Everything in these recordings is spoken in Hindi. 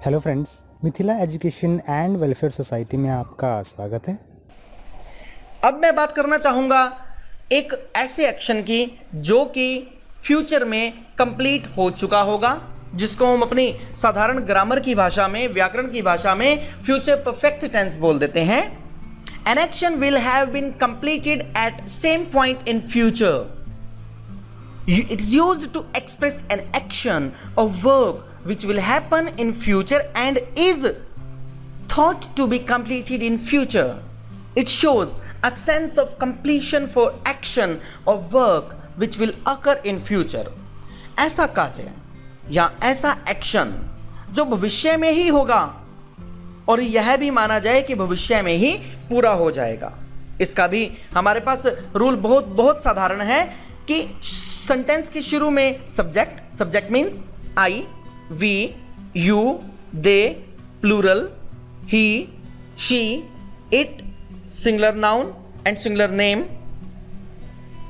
Hello friends, Mithila education and welfare society में आपका स्वागत है। अब मैं बात करना चाहूँगा एक ऐसे एक्शन की जो कि फ्यूचर में कंप्लीट हो चुका होगा, जिसको हम अपनी साधारण ग्रामर की भाषा में, व्याकरण की भाषा में फ्यूचर परफेक्ट टेंस बोल देते हैं। An action will have been completed at same point in future. It is used to express an action or work which will happen in future and is thought to be completed in future. It shows a sense of completion for action or work which will occur in future. ऐसा कार्य या ऐसा एक्शन जो भविष्य में ही होगा और यह भी माना जाए कि भविष्य में ही पूरा हो जाएगा। इसका भी हमारे पास रूल बहुत साधारण है कि सेंटेंस के शुरू में subject means I, we, you, they, plural, he, she, it, singular noun and singular name,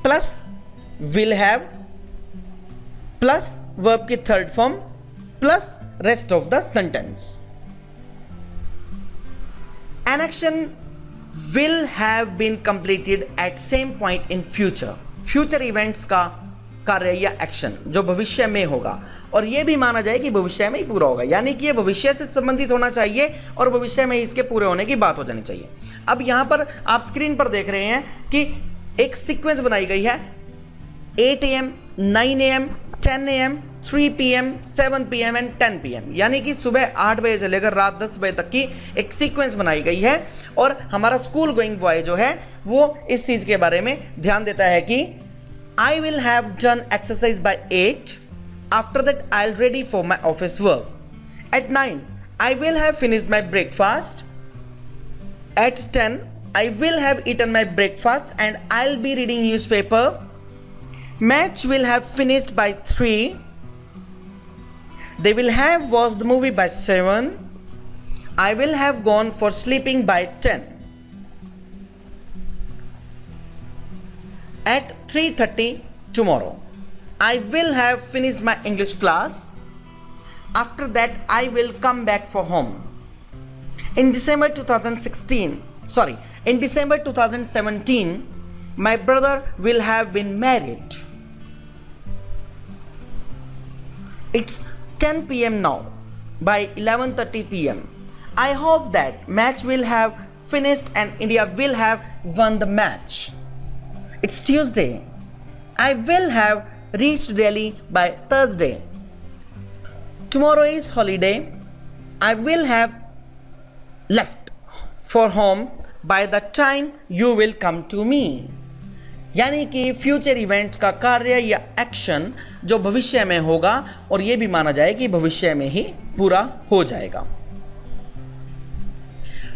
plus will have, plus verb की third form, plus rest of the sentence. An action will have been completed at same point in future. Future events का कार्य या एक्शन जो भविष्य में होगा और यह भी माना जाए कि भविष्य में ही पूरा होगा, यानी कि यह भविष्य से संबंधित होना चाहिए और भविष्य में इसके पूरे होने की बात हो जानी चाहिए। अब यहां पर आप स्क्रीन पर देख रहे हैं कि एक सीक्वेंस बनाई गई है 8 AM, 9 AM, 10 AM, 3 PM, 7 PM and 10 PM, यानी कि सुबह 8 बजे से लेकर रात 10 बजे तक की एक सीक्वेंस बनाई गई है। और हमारा स्कूल गोइंग बॉय जो है वो इस चीज के बारे में ध्यान देता है कि I will have done exercise by 8. After that, I'll ready for my office work. At 9, I will have finished my breakfast. At 10, I will have eaten my breakfast and I'll be reading newspaper. Match will have finished by 3. They will have watched the movie by 7. I will have gone for sleeping by 10. At 3:30 tomorrow, I will have finished my English class. After that, I will come back for home. In December 2017, my brother will have been married. It's 10 PM now. By 11:30 PM, I hope that match will have finished and India will have won the match. It's Tuesday. I will have reached Delhi by Thursday. Tomorrow is holiday. I will have left for home by the time you will come to me. यानी कि फ्यूचर इवेंट्स का कार्य या एक्शन जो भविष्य में होगा और यह भी माना जाए कि भविष्य में ही पूरा हो जाएगा।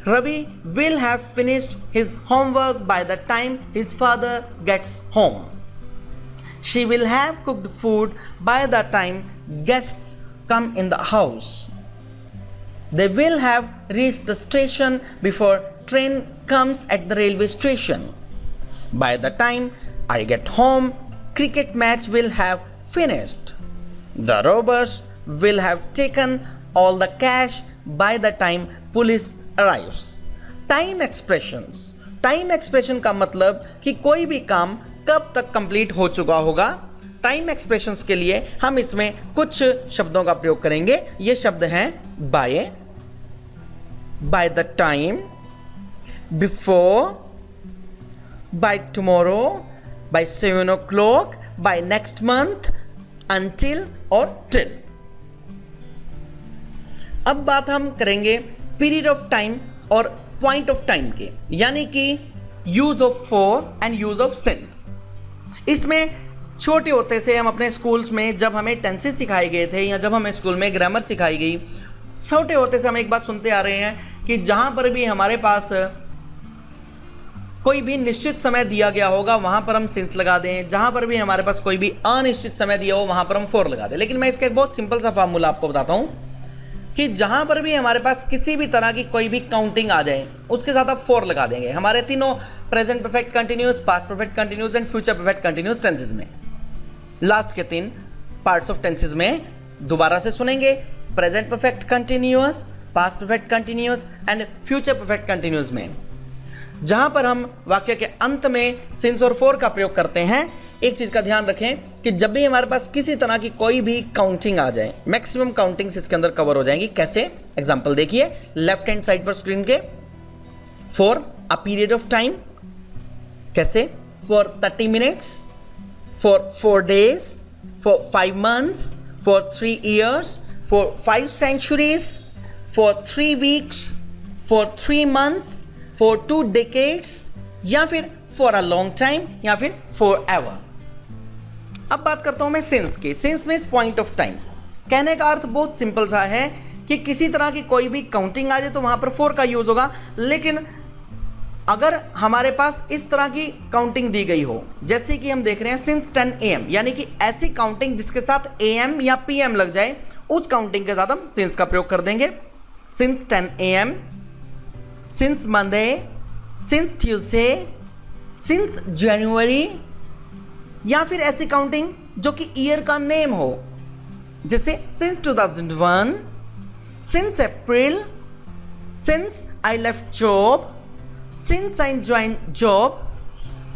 Ravi will have finished his homework by the time his father gets home. She will have cooked food by the time guests come in the house. They will have reached the station before train comes at the railway station. By the time I get home, cricket match will have finished. The robbers will have taken all the cash by the time police arrives. Time expression का मतलब कि कोई भी काम कब तक कंप्लीट हो चुका होगा। टाइम एक्सप्रेशंस के लिए हम इसमें कुछ शब्दों का प्रयोग करेंगे। ये शब्द हैं by the time, before, by tomorrow, by 7 o'clock, by next month, until और टिल। अब बात हम करेंगे पीरियड ऑफ टाइम और पॉइंट ऑफ टाइम के, यानी कि use of for and use of since. इसमें छोटे होते से हम अपने स्कूल्स में जब हमें टेंसेस सिखाए गए थे या जब हमें स्कूल में ग्रामर सिखाई गई, छोटे होते से हम एक बात सुनते आ रहे हैं कि जहां पर भी हमारे पास कोई भी निश्चित समय दिया गया होगा वहां पर हम सिंस लगा दें, जहां पर भी हमारे पास कोई भी अनिश्चित समय दिया हो वहां पर हम फॉर लगा दें। लेकिन मैं इसका एक बहुत सिंपल सा फार्मूला आपको बताता हूं कि जहां पर भी हमारे पास किसी भी तरह की कोई भी काउंटिंग आ जाए उसके साथ आप फॉर लगा देंगे। हमारे तीनों present perfect continuous, past perfect continuous and future perfect continuous tenses में लास्ट के 3 पार्ट्स ऑफ टेंसेस में दोबारा से सुनेंगे present perfect continuous, past perfect continuous and future perfect continuous में, जहां पर हम वाक्य के अंत में सिंस और फॉर का प्रयोग करते हैं, एक चीज का ध्यान रखें कि जब भी हमारे पास किसी तरह की कोई भी काउंटिंग आ जाए, मैक्सिमम काउंटिंग्स इसके अंदर कवर हो जाएंगी। कैसे? एग्जांपल देखिए लेफ्ट हैंड साइड पर स्क्रीन के, for a period of time, कैसे? For 30 minutes, for 4 days, for 5 months, for 3 years, for 5 centuries, for 3 weeks, for 3 months, for 2 decades, या फिर फॉर अ लॉन्ग टाइम, या फिर फॉर एवर। अब बात करता हूं मैं सिंस की। सिंस में पॉइंट ऑफ टाइम, कहने का अर्थ बहुत सिंपल सा है कि किसी तरह की कोई भी काउंटिंग आ जाए तो वहां पर फॉर का यूज होगा। लेकिन अगर हमारे पास इस तरह की काउंटिंग दी गई हो, जैसे कि हम देख रहे हैं सिंस 10 AM, यानी कि ऐसी काउंटिंग जिसके साथ AM या PM लग जाए, उस काउंटिंग के साथ हम सिंस का प्रयोग कर देंगे। Since 10 AM, since Monday, since Tuesday, since January, या फिर ऐसी काउंटिंग जो कि ईयर का नेम हो, जैसे since 2001, since April, since I left job, since I join job,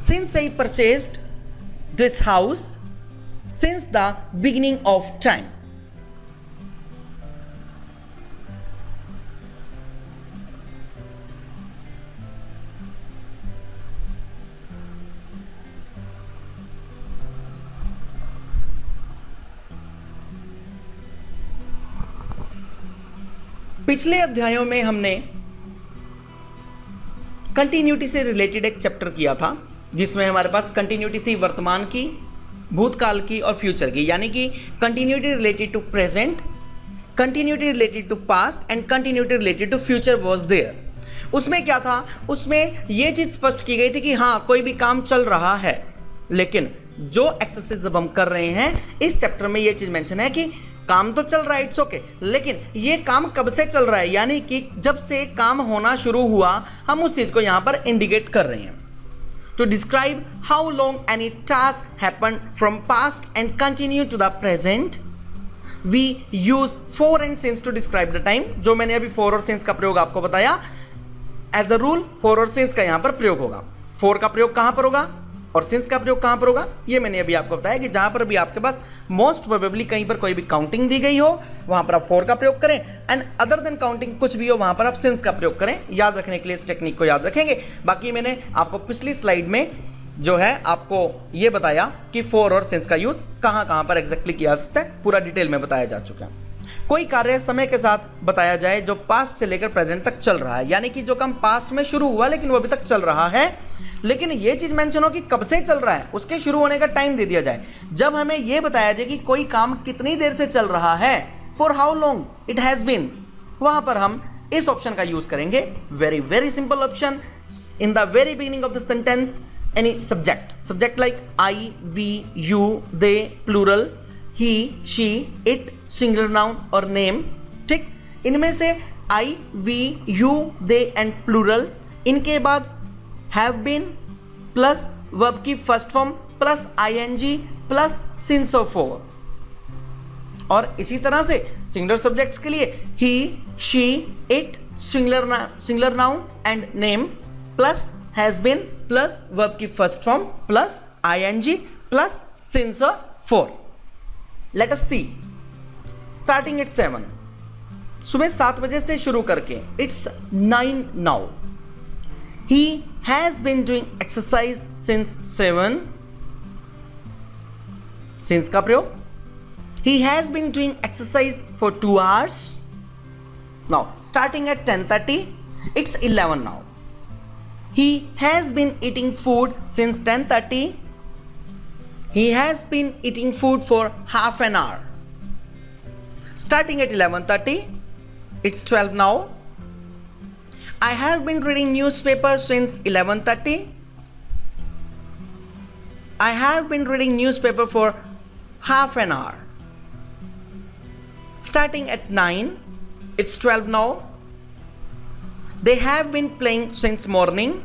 since I purchased this house, since the beginning of time. पिछले अध्यायों में हमने कंटिन्यूटी से रिलेटेड एक चैप्टर किया था, जिसमें हमारे पास कंटिन्यूटी थी वर्तमान की, भूतकाल की और फ्यूचर की, यानी कि continuity related to present, continuity related to past and continuity related to future was there. उसमें क्या था? उसमें यह चीज स्पष्ट की गई थी कि हाँ, कोई भी काम चल रहा है, लेकिन जो एक्सरसाइज जब हम कर रहे हैं इस चैप्टर में यह चीज मेंशन है कि काम तो चल रहा है, इट्स ओके, लेकिन ये काम कब से चल रहा है, यानी कि जब से काम होना शुरू हुआ, हम उस चीज को यहां पर इंडिकेट कर रहे हैं। To describe how long any task happened from past and continue to the present, we use for and since to describe the time. जो मैंने अभी फॉर और सिंस का प्रयोग आपको बताया, एज अ रूल फॉर और सिंस का यहां पर प्रयोग होगा। फॉर का प्रयोग कहां पर होगा और सिंस का प्रयोग कहां पर होगा, ये मैंने अभी आपको बताया कि जहां पर भी आपके पास मोस्ट प्रोबेबली कहीं पर कोई भी काउंटिंग दी गई हो, वहां पर आप फॉर का प्रयोग करें, एंड अदर देन काउंटिंग कुछ भी हो, वहां पर आप सिंस का प्रयोग करें। याद रखने के लिए इस टेक्निक को याद रखेंगे। बाकी मैंने आपको पिछली स्लाइड में जो है आपको ये बताया कि फॉर और सिंस का यूज कहां कहां पर एग्जैक्टली किया जा सकता है, पूरा डिटेल में बताया जा चुका है। कोई कार्य समय के साथ बताया जाए जो पास्ट से लेकर प्रेजेंट तक चल रहा है, यानी कि जो काम पास्ट में शुरू हुआ लेकिन वो अभी तक चल रहा है, लेकिन ये चीज मेंशन हो कि कब से चल रहा है, उसके शुरू होने का टाइम दे दिया जाए। जब हमें यह बताया जाए कि कोई काम कितनी देर से चल रहा है, for how long it has been, वहां पर हम इस ऑप्शन का यूज करेंगे। Very very simple option. In the very beginning of the sentence any subject like I, we, you, they plural, he, she, it singular noun और नेम। ठीक, इनमें से I, we, you, they and plural, इनके बाद हैव बीन प्लस वर्ब की first form plus ING plus since और फॉर। और इसी तरह से सिंगुलर सब्जेक्ट्स के लिए he, she, it singular noun and name plus has been plus verb की first form plus ING plus since और for. Let us see, starting at 7, सुबह 7 बजे से शुरू करके it's 9 now. He has been doing exercise since 7. Since का प्रयोग, he has been doing exercise for 2 hours. Now, starting at 10:30, it's 11 now. He has been eating food since 10:30. He has been eating food for half an hour. Starting at 11:30, it's 12 now. I have been reading newspaper since 11:30. I have been reading newspaper for half an hour. Starting at 9, it's 12 now. They have been playing since morning.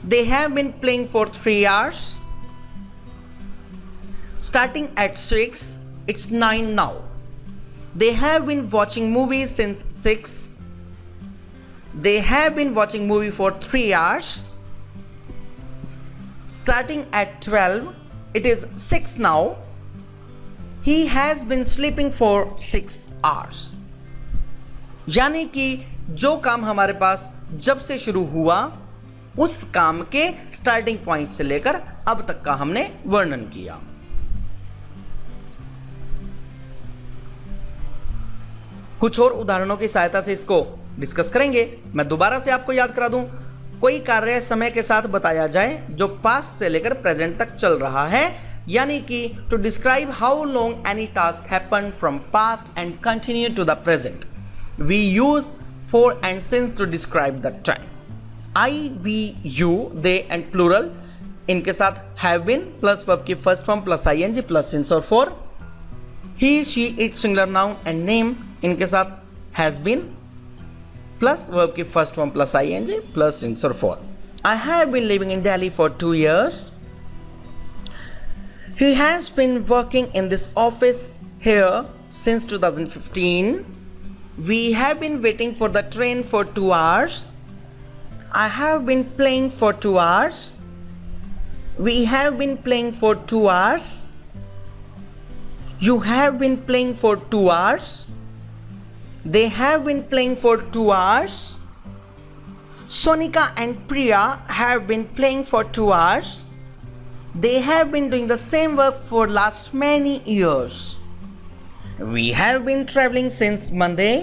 They have been playing for 3 hours. Starting at 6, it's 9 now. They have been watching movies since 6. They have been watching movie for 3 hours. Starting at 12, it is 6 now. He has been sleeping for 6 hours. यानी कि जो काम हमारे पास जब से शुरू हुआ उस काम के स्टार्टिंग पॉइंट से लेकर अब तक का हमने वर्णन किया। कुछ और उदाहरणों की सहायता से इसको डिस्कस करेंगे। मैं दोबारा से आपको याद करा दूं, कोई कार्य समय के साथ बताया जाए जो पास्ट से लेकर प्रेजेंट तक चल रहा है, यानी कि to describe how long any task happen from past and continue to the present we use for and since to describe the time. I, we, you, they and plural, इनके साथ हैव बीन प्लस वर्ब की first form plus ING plus since और for. He, she, it singular noun and name, इनके साथ हैज बीन प्लस वर्ब की first form plus ING plus since और for. I have been living in Delhi for 2 years. He has been working in this office here since 2015. We have been waiting for the train for 2 hours. I have been playing for 2 hours. We have been playing for 2 hours. You have been playing for 2 hours. They have been playing for 2 hours. Sonika and Priya have been playing for 2 hours. They have been doing the same work for last many years. We have been traveling since Monday.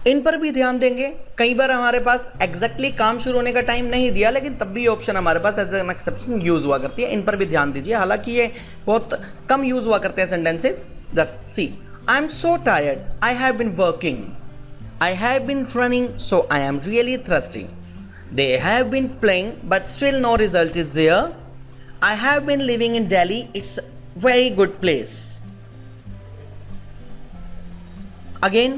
इन पर भी ध्यान देंगे। कई बार हमारे पास एग्जैक्टली काम शुरू होने का टाइम नहीं दिया, लेकिन तब भी ऑप्शन हमारे पास एज एन एक्सेप्शन यूज हुआ करती है। इन पर भी ध्यान दीजिए, हालांकि ये बहुत कम यूज हुआ करते हैं sentences. Just see, I am so tired, I have been working, I have been running, so I am really thirsty. They have been playing, but still no result is there. I have been living in Delhi. It's a very good place. Again,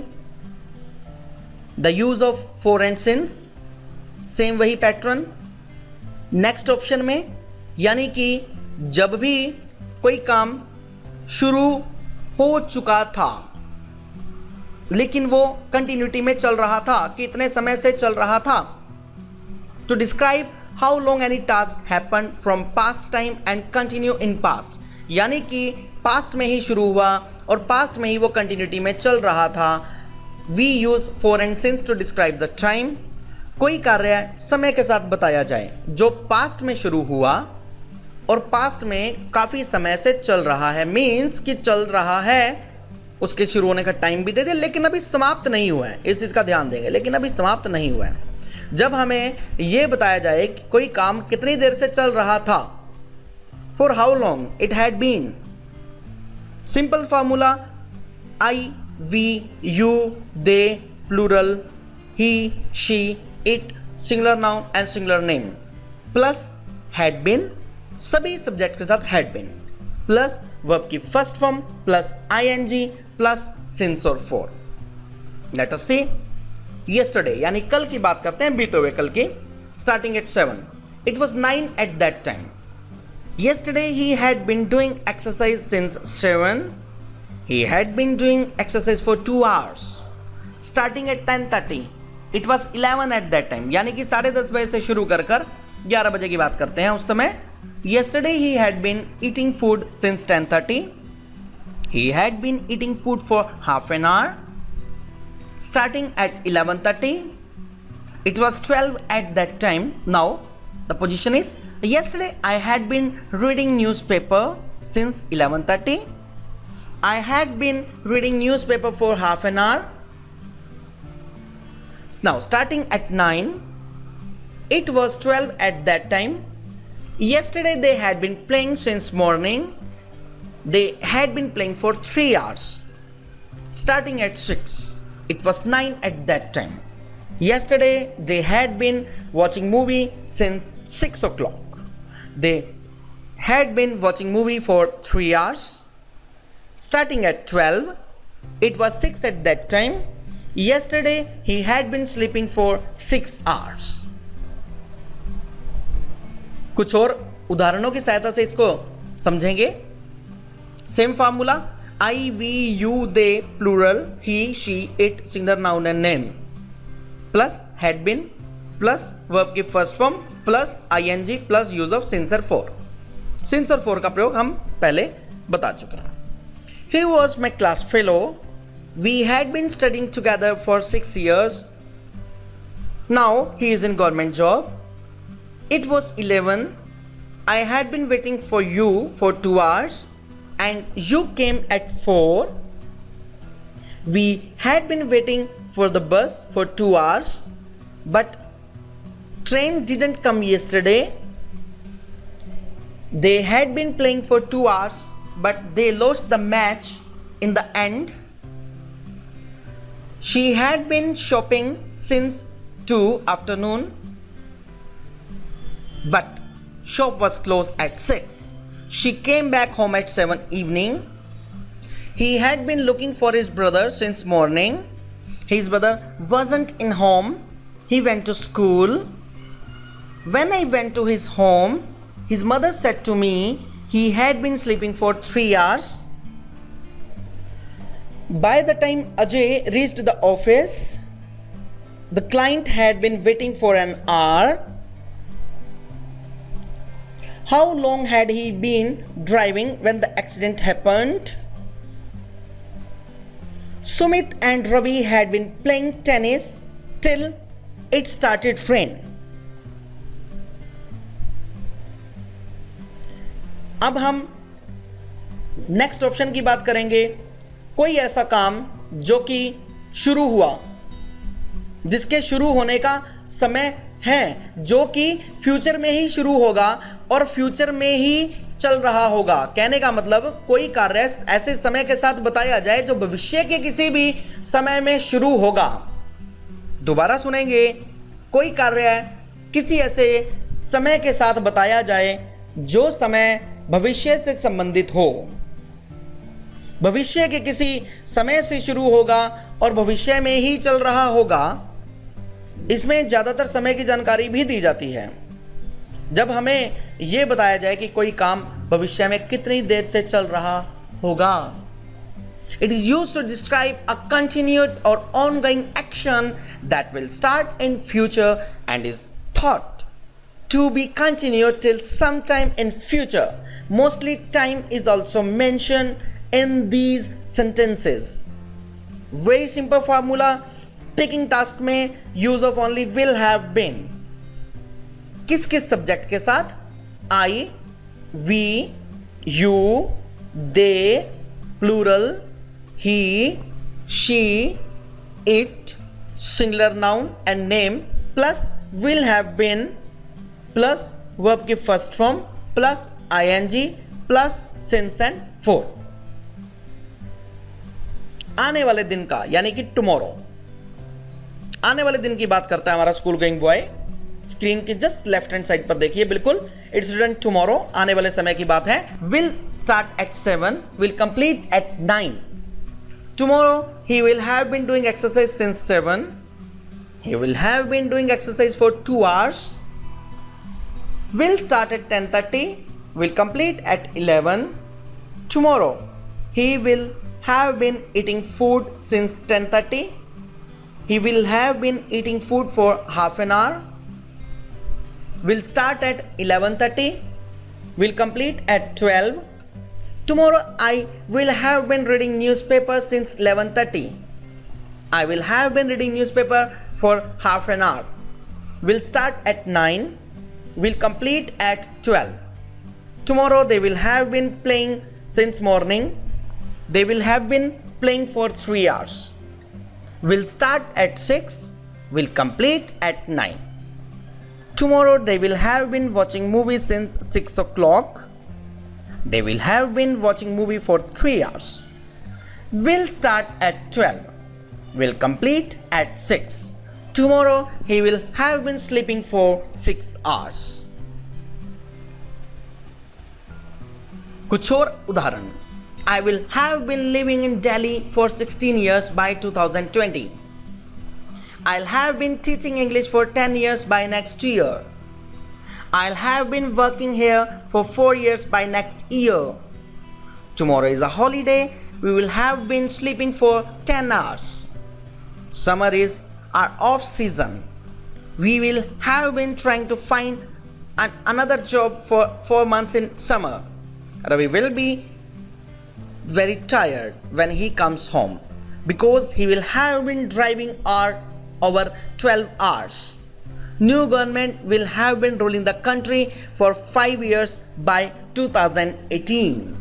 the use of for and since. Same वही pattern. Next option में, यानी कि जब भी कोई काम शुरू हो चुका था लेकिन वो कंटिन्यूटी में चल रहा था, कितने समय से चल रहा था, to describe how long any task happened from past time and continue in past, यानी कि पास्ट में ही शुरू हुआ और पास्ट में ही वो कंटिन्यूटी में चल रहा था। we use for and since to describe the time. कोई कार्य समय के साथ बताया जाए जो पास्ट में शुरू हुआ और पास्ट में काफ़ी समय से चल रहा है, मीन्स कि चल रहा है, उसके शुरू होने का टाइम भी दे दिया लेकिन अभी समाप्त नहीं हुआ है। इस चीज़ का ध्यान देंगे, लेकिन अभी समाप्त नहीं हुआ है। जब हमें यह बताया जाए कि कोई काम कितनी देर से चल रहा था, for how long it had been, simple formula I, we, you, they, plural, he, she, it, singular noun and singular name, plus had been, सभी सब्जेक्ट के साथ हैड बीन, प्लस वर्ब की first form plus ING plus since और for. Let us see yesterday, यानी कल की बात करते हैं, बीते हुए कल की। starting at 7, it was 9 at that time. Yesterday he had been doing exercise since 7. He had been doing exercise for 2 hours. starting at 10:30, it was 11 at that time, यानी कि 10:30 बजे से शुरू कर 11 बजे की बात करते हैं उस समय। yesterday he had been eating food since 10:30. he had been eating food for half an hour. starting at 11:30, it was 12 at that time. Now the position is, yesterday I had been reading newspaper since 11:30. I had been reading newspaper for half an hour. Now starting at 9, it was 12 at that time. Yesterday they had been playing since morning. They had been playing for 3 hours. starting at 6, it was 9 at that time. Yesterday they had been watching movie since 6 o'clock. They had been watching movie for 3 hours. starting at 12, it was 6 at that time. Yesterday he had been sleeping for 6 hours. कुछ और उदाहरणों की सहायता से इसको समझेंगे। Same formula. I, we, you, they, plural, he, she, it, singular noun and name, plus had been, plus verb की first form, plus ing, plus use of since or for. Since और for का प्रयोग हम पहले बता चुके हैं. He was my class fellow. We had been studying together for 6 years. Now he is in government job. It was 11. I had been waiting for you for 2 hours and you came at 4. We had been waiting for the bus for 2 hours, but train didn't come yesterday. They had been playing for 2 hours, but they lost the match in the end. She had been shopping since 2 afternoon, but shop was closed at 6. She came back home at 7 evening. He had been looking for his brother since morning. His brother wasn't in home. He went to school. When I went to his home, his mother said to me he had been sleeping for 3 hours. By the time Ajay reached the office, the client had been waiting for an hour. How long had he been driving when the accident happened? Sumit and Ravi had been playing tennis till it started rain. अब हम नेक्स्ट ऑप्शन की बात करेंगे. कोई ऐसा काम जो कि शुरू हुआ, जिसके शुरू होने का समय है, जो कि फ्यूचर में ही शुरू होगा और फ्यूचर में ही चल रहा होगा. कहने का मतलब कोई कार्य ऐसे समय के साथ बताया जाए जो भविष्य के किसी भी समय में शुरू होगा. दोबारा सुनेंगे. कोई कार्य किसी ऐसे समय के साथ बताया जाए जो समय भविष्य से संबंधित हो, भविष्य के किसी समय से शुरू होगा और भविष्य में ही चल रहा होगा. इसमें ज़्यादातर समय की जानकारी भी दी जाती है. जब हमें यह बताया जाए कि कोई काम भविष्य में कितनी देर से चल रहा होगा. It is used to describe a continued or ongoing action that will start in future and is thought to be continued till some time in future. Mostly time is also mentioned in these sentences. Very simple formula. Speaking task में use of only will have been. किस किस सब्जेक्ट के साथ? I, we, you, they, plural, he, she, it, singular noun and name, plus will have been, plus verb की first form, plus ing, plus since and for. आने वाले दिन का यानी कि टुमारो. आने वाले दिन की बात करता है हमारा स्कूल गोइंग बॉय. स्क्रीन की जस्ट लेफ्ट हैंड साइड पर देखिए, बिल्कुल इट्स रिटन टुमारो. आने वाले समय की बात है. Will start at 7, will complete at 9. Tomorrow he will have been doing exercise since 7. He will have been doing exercise for 2 hours. Will start at 10:30. Will complete at 11. Tomorrow he will have been eating food since 10:30. He will have been eating food for half an hour. Will start at 11:30. Will complete at 12. Tomorrow I will have been reading newspaper since 11:30. I will have been reading newspaper for half an hour. Will start at 9. Will complete at 12. Tomorrow they will have been playing since morning. They will have been playing for 3 hours. Will start at 6. Will complete at 9. Tomorrow they will have been watching movies since 6 o'clock. They will have been watching movie for 3 hours. Will start at 12. Will complete at 6. Tomorrow he will have been sleeping for 6 hours. कुछ और उदाहरण. I will have been living in Delhi for 16 years by 2020. I'll have been teaching English for 10 years by next year. I'll have been working here for 4 years by next year. Tomorrow is a holiday. We will have been sleeping for 10 hours. Summer is our off season. We will have been trying to find another job for 4 months in summer. Ravi will be very tired when he comes home because he will have been driving over 12 hours. New government will have been ruling the country for 5 years by 2018.